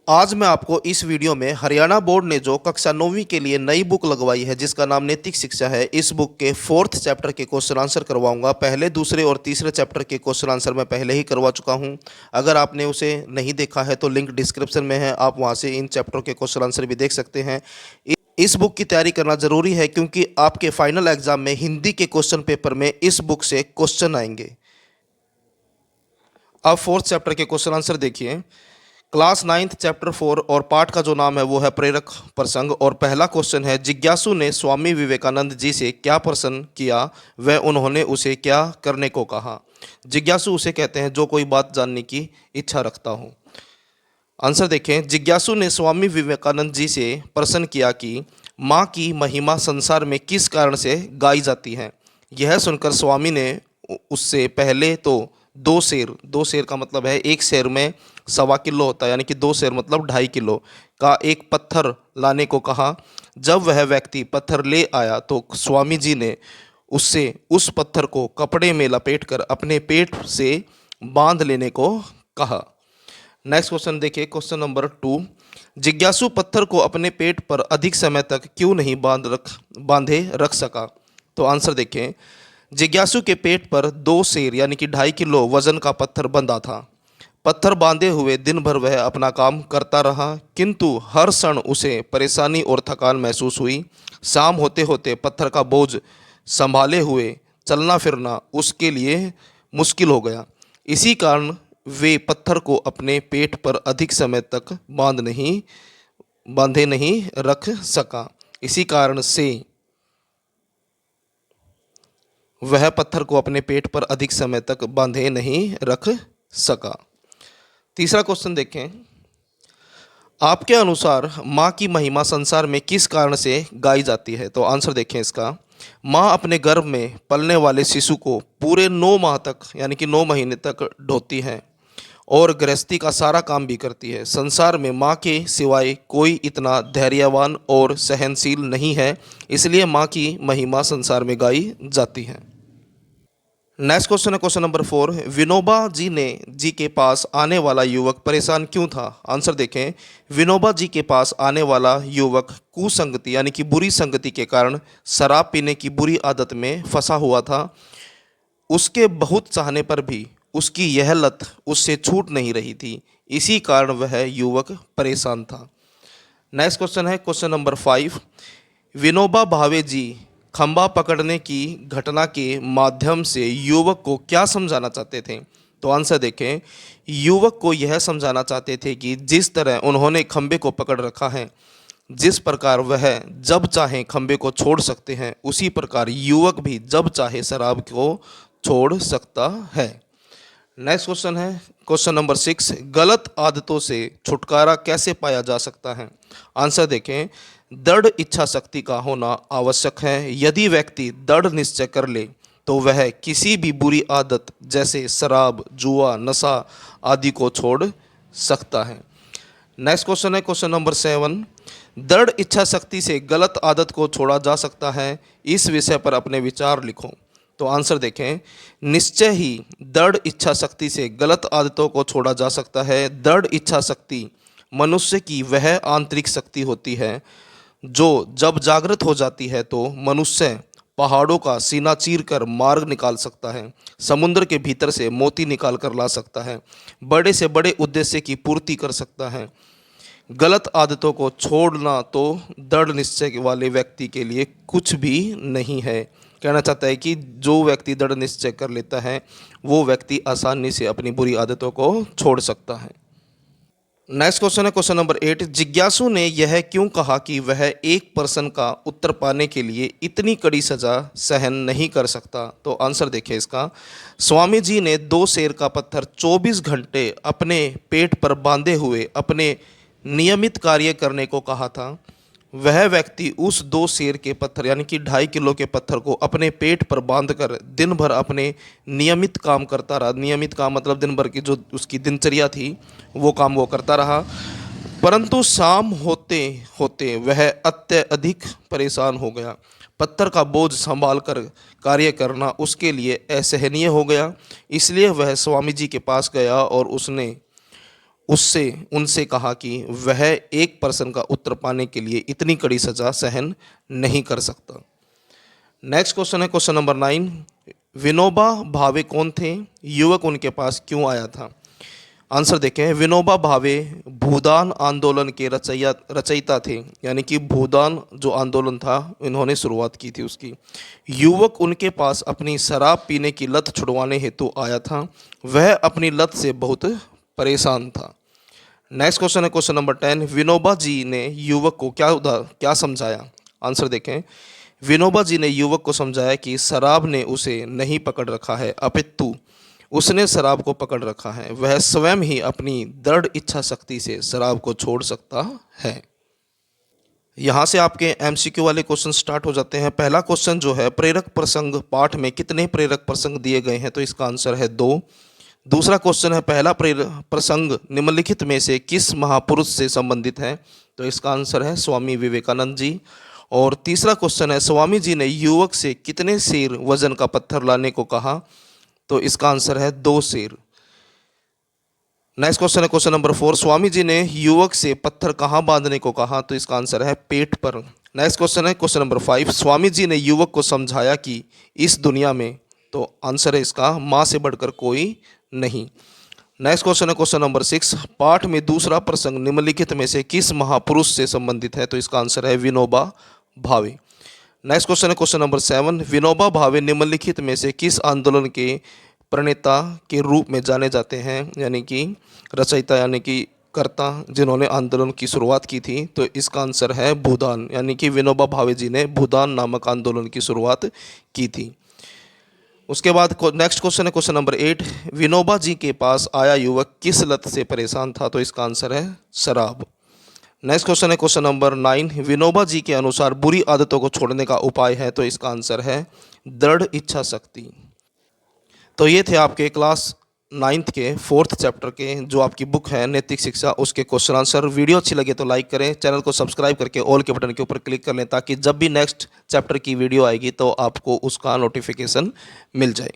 आज मैं आपको इस वीडियो में हरियाणा बोर्ड ने जो कक्षा 9वीं के लिए नई बुक लगवाई है जिसका नाम नैतिक शिक्षा है, इस बुक के 4th चैप्टर के क्वेश्चन आंसर करवाऊंगा। पहले, दूसरे और तीसरे चैप्टर के क्वेश्चन आंसर मैं पहले ही करवा चुका हूं। अगर आपने उसे नहीं देखा है तो लिंक डिस्क्रिप्शन में है, आप वहां से इन चैप्टरों के क्वेश्चन आंसर भी देख सकते हैं। इस बुक की तैयारी करना ज़रूरी है क्योंकि आपके फाइनल एग्जाम में हिंदी के क्वेश्चन पेपर में इस बुक से क्वेश्चन आएंगे। अब 4th चैप्टर के क्वेश्चन आंसर देखिए। क्लास 9th चैप्टर 4 और पाठ का जो नाम है वो है प्रेरक प्रसंग। और पहला क्वेश्चन है, जिज्ञासु ने स्वामी विवेकानंद जी से क्या प्रश्न किया व उन्होंने उसे क्या करने को कहा। जिज्ञासु उसे कहते हैं जो कोई बात जानने की इच्छा रखता हो। आंसर देखें, जिज्ञासु ने स्वामी विवेकानंद जी से प्रश्न किया कि माँ की महिमा संसार में किस कारण से गाई जाती है। यह सुनकर स्वामी ने उससे पहले तो दो शेर का मतलब है एक शेर में 1.25 किलो होता है, यानी कि 2 शेर मतलब 2.5 किलो का एक पत्थर लाने को कहा। जब वह व्यक्ति पत्थर ले आया तो स्वामी जी ने उससे उस पत्थर को कपड़े में लपेटकर अपने पेट से बांध लेने को कहा। नेक्स्ट क्वेश्चन देखिए, क्वेश्चन नंबर 2। जिज्ञासु पत्थर को अपने पेट पर अधिक समय तक क्यों नहीं बांधे रख सका। तो आंसर देखें, जिज्ञासु के पेट पर 2 शेर यानी कि 2.5 किलो वजन का पत्थर बंधा था। पत्थर बांधे हुए दिन भर वह अपना काम करता रहा, किंतु हर क्षण उसे परेशानी और थकान महसूस हुई। शाम होते होते पत्थर का बोझ संभाले हुए चलना फिरना उसके लिए मुश्किल हो गया। इसी कारण वे पत्थर को अपने पेट पर अधिक समय तक बांधे नहीं रख सका। इसी कारण से वह पत्थर को अपने पेट पर अधिक समय तक बांधे नहीं रख सका। तीसरा क्वेश्चन देखें, आपके अनुसार माँ की महिमा संसार में किस कारण से गाई जाती है। तो आंसर देखें इसका, माँ अपने गर्भ में पलने वाले शिशु को पूरे 9 माह तक यानी कि 9 महीने तक ढोती है और गृहस्थी का सारा काम भी करती है। संसार में माँ के सिवाय कोई इतना धैर्यवान और सहनशील नहीं है, इसलिए माँ की महिमा संसार में गाई जाती है। नेक्स्ट क्वेश्चन है क्वेश्चन नंबर 4। विनोबा जी के पास आने वाला युवक परेशान क्यों था। आंसर देखें, विनोबा जी के पास आने वाला युवक कुसंगति यानी कि बुरी संगति के कारण शराब पीने की बुरी आदत में फंसा हुआ था। उसके बहुत चाहने पर भी उसकी यह लत उससे छूट नहीं रही थी, इसी कारण वह युवक परेशान था। नेक्स्ट क्वेश्चन है क्वेश्चन नंबर 5। विनोबा भावे जी खंबा पकड़ने की घटना के माध्यम से युवक को क्या समझाना चाहते थे। तो आंसर देखें, युवक को यह समझाना चाहते थे कि जिस तरह उन्होंने खंबे को पकड़ रखा है, जिस प्रकार वह जब चाहे खंबे को छोड़ सकते हैं, उसी प्रकार युवक भी जब चाहे शराब को छोड़ सकता है। नेक्स्ट क्वेश्चन है क्वेश्चन नंबर 6। गलत आदतों से छुटकारा कैसे पाया जा सकता है। आंसर देखें, दृढ़ इच्छा शक्ति का होना आवश्यक है। यदि व्यक्ति दृढ़ निश्चय कर ले तो वह किसी भी बुरी आदत जैसे शराब, जुआ, नशा आदि को छोड़ सकता है। नेक्स्ट क्वेश्चन है क्वेश्चन नंबर 7। दृढ़ इच्छा शक्ति से गलत आदत को छोड़ा जा सकता है, इस विषय पर अपने विचार लिखो। तो आंसर देखें, निश्चय ही दृढ़ इच्छा शक्ति से गलत आदतों को छोड़ा जा सकता है। दृढ़ इच्छा शक्ति मनुष्य की वह आंतरिक शक्ति होती है जो जब जागृत हो जाती है तो मनुष्य पहाड़ों का सीना चीर कर मार्ग निकाल सकता है, समुद्र के भीतर से मोती निकाल कर ला सकता है, बड़े से बड़े उद्देश्य की पूर्ति कर सकता है। गलत आदतों को छोड़ना तो दृढ़ निश्चय वाले व्यक्ति के लिए कुछ भी नहीं है। कहना चाहता है कि जो व्यक्ति दृढ़ निश्चय कर लेता है वो व्यक्ति आसानी से अपनी बुरी आदतों को छोड़ सकता है। नेक्स्ट क्वेश्चन है क्वेश्चन नंबर 8। जिज्ञासु ने यह क्यों कहा कि वह एक प्रश्न का उत्तर पाने के लिए इतनी कड़ी सजा सहन नहीं कर सकता। तो आंसर देखिए इसका, स्वामी जी ने 2 शेर का पत्थर 24 घंटे अपने पेट पर बांधे हुए अपने नियमित कार्य करने को कहा था। वह व्यक्ति उस 2 शेर के पत्थर यानी कि 2.5 किलो के पत्थर को अपने पेट पर बांधकर दिन भर अपने नियमित काम करता रहा। नियमित काम मतलब दिन भर की जो उसकी दिनचर्या थी वो काम वो करता रहा, परंतु शाम होते होते वह अत्यधिक परेशान हो गया। पत्थर का बोझ संभाल कर कार्य करना उसके लिए असहनीय हो गया, इसलिए वह स्वामी जी के पास गया और उसने उससे उनसे कहा कि वह एक प्रश्न का उत्तर पाने के लिए इतनी कड़ी सजा सहन नहीं कर सकता। नेक्स्ट क्वेश्चन है क्वेश्चन नंबर 9। विनोबा भावे कौन थे? युवक उनके पास क्यों आया था? आंसर देखें। विनोबा भावे भूदान आंदोलन के रचयिता थे, यानी कि भूदान जो आंदोलन था इन्होंने शुरुआत की थी उसकी। युवक उनके पास अपनी शराब पीने की लत छुड़वाने हेतु आया था। वह अपनी लत से बहुत परेशान था। नेक्स्ट क्वेश्चन है क्वेश्चन नंबर 10। विनोबा जी ने युवक को क्या समझाया? आंसर देखें। विनोबा जी ने युवक को समझाया कि शराब ने उसे नहीं पकड़ रखा है, अपितु उसने शराब को पकड़ रखा है। वह स्वयं ही अपनी दृढ़ इच्छा शक्ति से शराब को छोड़ सकता है। यहाँ से आपके एमसीक्यू वाले क्वेश्चन स्टार्ट हो जाते हैं। पहला क्वेश्चन जो है, प्रेरक प्रसंग पाठ में कितने प्रेरक प्रसंग दिए गए हैं? तो इसका आंसर है 2। दूसरा क्वेश्चन है, पहला प्रसंग निम्नलिखित में से किस महापुरुष से संबंधित है? तो इसका आंसर है स्वामी विवेकानंद जी। और तीसरा क्वेश्चन है, स्वामी जी ने युवक से कितने सेर वजन का पत्थर लाने को कहा? तो इसका आंसर है 2 सेर। नेक्स्ट क्वेश्चन है क्वेश्चन नंबर 4। स्वामी जी ने युवक से पत्थर कहाँ बांधने को कहा? तो इसका आंसर है पेट पर। नेक्स्ट क्वेश्चन है क्वेश्चन नंबर 5। स्वामी जी ने युवक को समझाया कि इस दुनिया में, तो आंसर है इसका माँ से बढ़कर कोई नहीं। नेक्स्ट क्वेश्चन है क्वेश्चन नंबर 6। पाठ में दूसरा प्रसंग निम्नलिखित में से किस महापुरुष से संबंधित है? तो इसका आंसर है विनोबा भावे। नेक्स्ट क्वेश्चन है क्वेश्चन नंबर 7। विनोबा भावे निम्नलिखित में से किस आंदोलन के प्रणेता के रूप में जाने जाते हैं? यानी कि रचयिता, यानी कि कर्ता, जिन्होंने आंदोलन की शुरुआत की थी। तो इसका आंसर है भूदान, यानी कि विनोबा भावे जी ने भूदान नामक आंदोलन की शुरुआत की थी। उसके बाद नेक्स्ट क्वेश्चन है क्वेश्चन नंबर 8। विनोबा जी के पास आया युवक किस लत से परेशान था? तो इसका आंसर है शराब। नेक्स्ट क्वेश्चन है क्वेश्चन नंबर 9। विनोबा जी के अनुसार बुरी आदतों को छोड़ने का उपाय है? तो इसका आंसर है दृढ़ इच्छा शक्ति। तो ये थे आपके क्लास 9th के 4th चैप्टर के जो आपकी बुक है नैतिक शिक्षा, उसके क्वेश्चन आंसर। वीडियो अच्छी लगे तो लाइक करें, चैनल को सब्सक्राइब करके ऑल के बटन के ऊपर क्लिक कर लें ताकि जब भी नेक्स्ट चैप्टर की वीडियो आएगी तो आपको उसका नोटिफिकेशन मिल जाए।